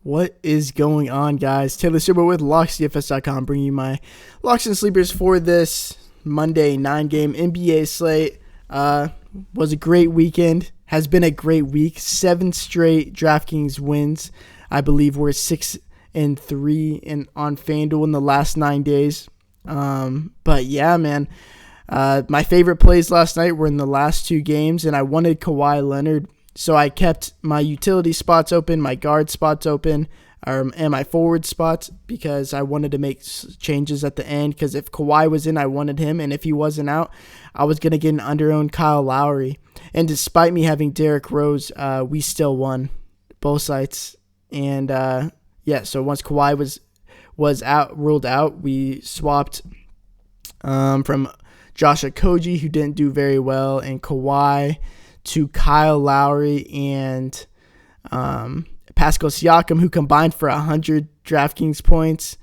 What is going on, guys? Taylor Stuber with LocksDFS.com, bringing you my locks and sleepers for this Monday 9-game NBA slate. Was a great weekend. Has been a great week. 7 straight DraftKings wins. I believe we're 6-3 on FanDuel in the last 9 days. But yeah, man. My favorite plays last night were in the last 2 games, and I wanted Kawhi Leonard. So I kept my utility spots open, my guard spots open, and my forward spots because I wanted to make changes at the end. Because if Kawhi was in, I wanted him. And if he wasn't out, I was going to get an under-owned Kyle Lowry. And despite me having Derrick Rose, we still won both sites. And so once Kawhi was ruled out, we swapped from Josh Okogie, who didn't do very well, and Kawhi to Kyle Lowry and Pascal Siakam, who combined for 100 DraftKings points,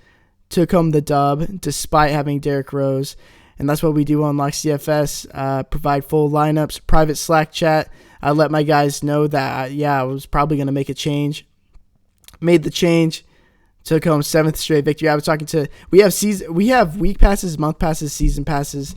took home the dub despite having Derrick Rose. And that's what we do on Locks DFS, provide full lineups, private Slack chat. I let my guys know that, I was probably going to make a change. Made the change, took home 7th straight victory. I was talking to, we have week passes, month passes, season passes.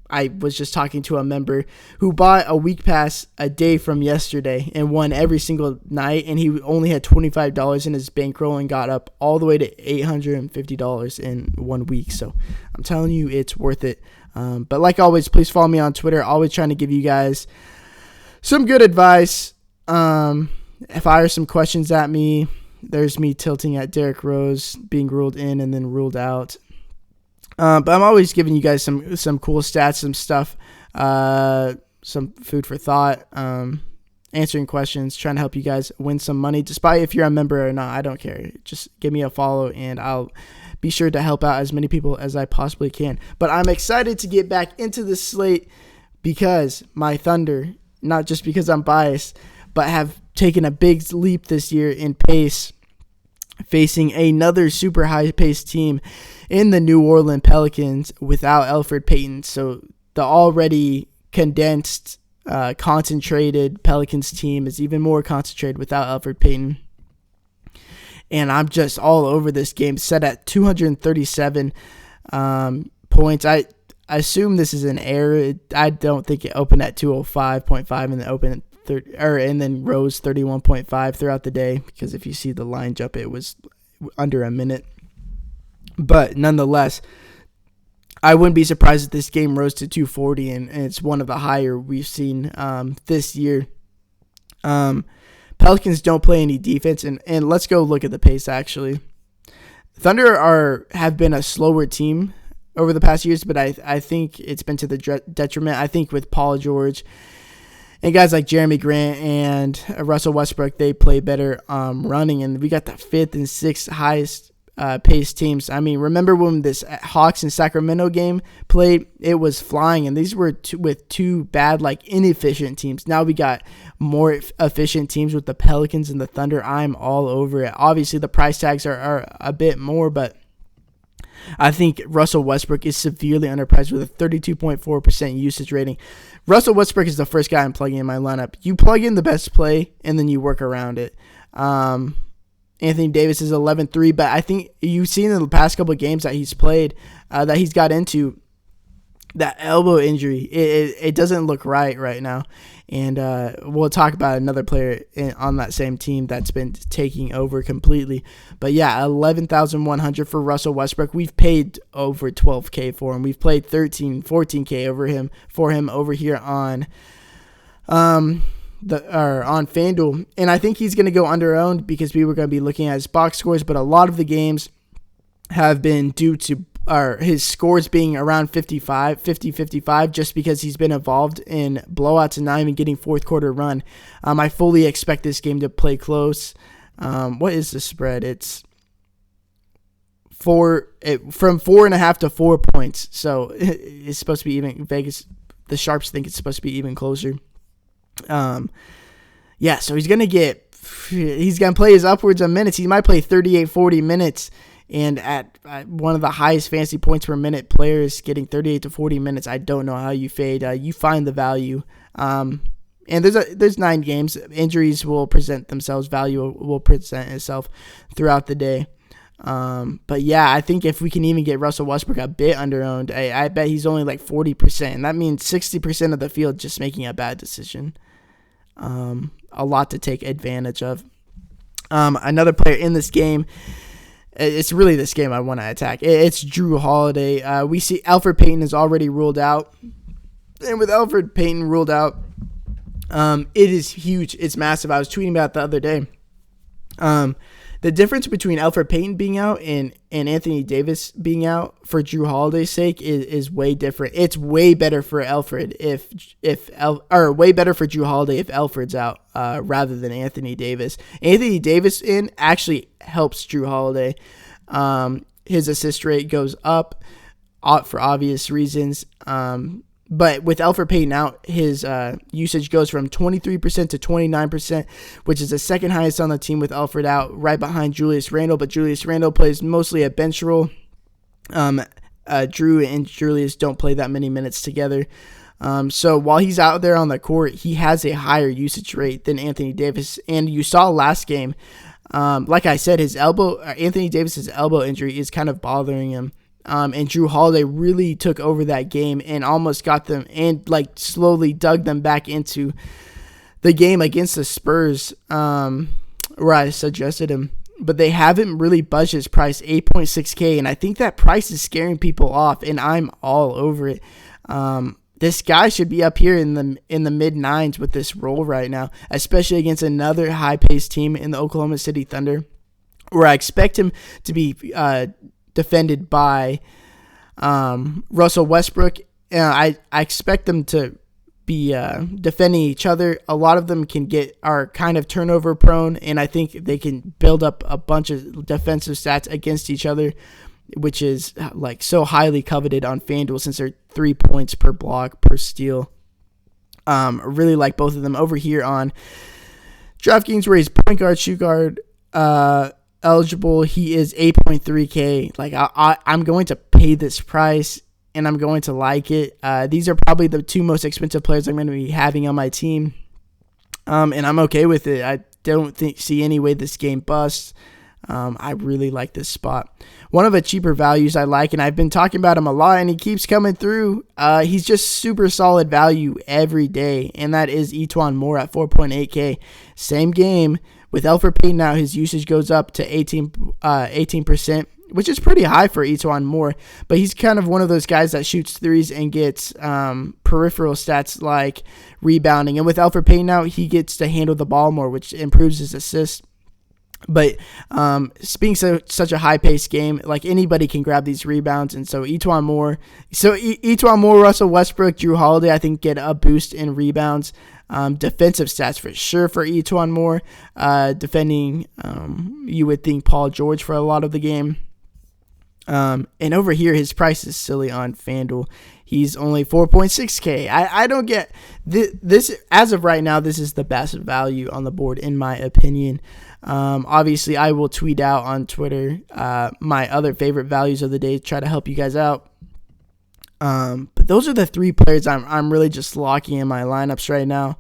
I was just talking to a member who bought a week pass a day from yesterday and won every single night, and he only had $25 in his bankroll and got up all the way to $850 in 1 week. So I'm telling you, it's worth it. But like always, please follow me on Twitter. Always trying to give you guys some good advice. Fire some questions at me. There's me tilting at Derrick Rose being ruled in and then ruled out. But I'm always giving you guys some cool stats, some stuff, some food for thought, answering questions, trying to help you guys win some money. Despite if you're a member or not, I don't care. Just give me a follow, and I'll be sure to help out as many people as I possibly can. But I'm excited to get back into the slate because my Thunder, not just because I'm biased, but have taken a big leap this year in pace, facing another super high-paced team in the New Orleans Pelicans without Elfrid Payton. So the already condensed, concentrated Pelicans team is even more concentrated without Elfrid Payton. And I'm just all over this game, set at 237 points. I assume this is an error. I don't think it opened at 205.5 and then opened at and then rose 31.5 throughout the day, because if you see the line jump, it was under a minute. But nonetheless, I wouldn't be surprised if this game rose to 240, and it's one of the higher we've seen this year. Pelicans don't play any defense, and let's go look at the pace, actually. Thunder have been a slower team over the past years, but I think it's been to the detriment. I think with Paul George and guys like Jeremy Grant and Russell Westbrook, they play better running, and we got the 5th and 6th highest pace teams. I mean, remember when this Hawks and Sacramento game played? It was flying, and these were with 2 bad, inefficient teams. Now we got more efficient teams with the Pelicans and the Thunder. I'm all over it. Obviously, the price tags are a bit more, but I think Russell Westbrook is severely underpriced with a 32.4% usage rating. Russell Westbrook is the first guy I'm plugging in my lineup. You plug in the best play, and then you work around it. Anthony Davis is 11-3, but I think you've seen in the past couple of games that he's played, that he's got into, that elbow injury. It doesn't look right now. And we'll talk about another player on that same team that's been taking over completely. But yeah, 11,100 for Russell Westbrook. We've paid over $12K for him. We've played 13, 14K for him over here on on FanDuel. And I think he's going to go under-owned because we were going to be looking at his box scores, but a lot of the games have been due to his scores being around 50-55, just because he's been involved in blowouts and not even getting fourth quarter run. I fully expect this game to play close. What is the spread? It's from 4.5 to 4 points. So it's supposed to be even. Vegas, the sharps think it's supposed to be even closer. So he's going to play his upwards of minutes. He might play 38, 40 minutes. And at one of the highest fantasy points per minute players getting 38 to 40 minutes, I don't know how you fade. You find the value. And there's 9 games. Injuries will present themselves. Value will present itself throughout the day. But yeah, I think if we can even get Russell Westbrook a bit under-owned, I bet he's only like 40%. And that means 60% of the field just making a bad decision. A lot to take advantage of. Another player in this game, it's really this game I want to attack. It's Jrue Holiday. We see Elfrid Payton is already ruled out. And with Elfrid Payton ruled out, it is huge. It's massive. I was tweeting about it the other day. The difference between Elfrid Payton being out and Anthony Davis being out for Jrue Holiday's sake is way different. It's way better for Elfrid way better for Jrue Holiday if Elfrid's out rather than Anthony Davis. Anthony Davis in actually helps Jrue Holiday. His assist rate goes up for obvious reasons. But with Elfrid Payton out, his usage goes from 23% to 29%, which is the second highest on the team with Elfrid out, right behind Julius Randle. But Julius Randle plays mostly a bench role. Jrue and Julius don't play that many minutes together. So while he's out there on the court, he has a higher usage rate than Anthony Davis. And you saw last game, like I said, Anthony Davis's elbow injury is kind of bothering him. And Jrue Holiday really took over that game and almost got them and like slowly dug them back into the game against the Spurs, where I suggested him. But they haven't really budged his price, $8.6K, and I think that price is scaring people off, and I'm all over it. This guy should be up here in the mid-9s with this role right now, especially against another high-paced team in the Oklahoma City Thunder, where I expect him to be defended by Russell Westbrook. I expect them to be defending each other. A lot of them are kind of turnover prone, and I think they can build up a bunch of defensive stats against each other, which is like so highly coveted on FanDuel since they're 3 points per block per steal. I really like both of them. Over here on DraftKings, where he's point guard, shoot guard, eligible, he is 8.3K. Like I'm going to pay this price, and I'm going to like it. These are probably the 2 most expensive players I'm going to be having on my team, and I'm okay with it. I don't see any way this game busts. I really like this spot. One of the cheaper values I like, and I've been talking about him a lot, and he keeps coming through. He's just super solid value every day, and that is E'Twaun Moore at 4.8K. Same game. With Elfrid Payton now, his usage goes up to 18%, which is pretty high for E'Twaun Moore. But he's kind of one of those guys that shoots threes and gets peripheral stats like rebounding. And with Elfrid Payton now, he gets to handle the ball more, which improves his assists. But being such a high-paced game, like anybody can grab these rebounds. And so E'Twaun Moore, Russell Westbrook, Jrue Holiday, I think get a boost in rebounds. Defensive stats for sure for E'Twaun Moore. Defending, you would think Paul George for a lot of the game. And over here, his price is silly on FanDuel. He's only 4.6K. I don't get this. As of right now, this is the best value on the board, in my opinion. Obviously, I will tweet out on Twitter my other favorite values of the day to try to help you guys out. But those are the 3 players I'm really just locking in my lineups right now.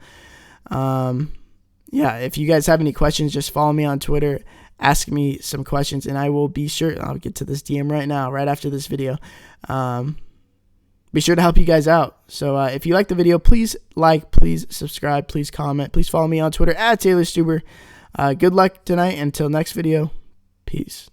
Yeah, if you guys have any questions, just follow me on Twitter. Ask me some questions, and I will be sure. I'll get to this DM right now, right after this video. Be sure to help you guys out. So if you like the video, please like, please subscribe, please comment, please follow me on Twitter at Taylor Stuber. Good luck tonight. Until next video, peace.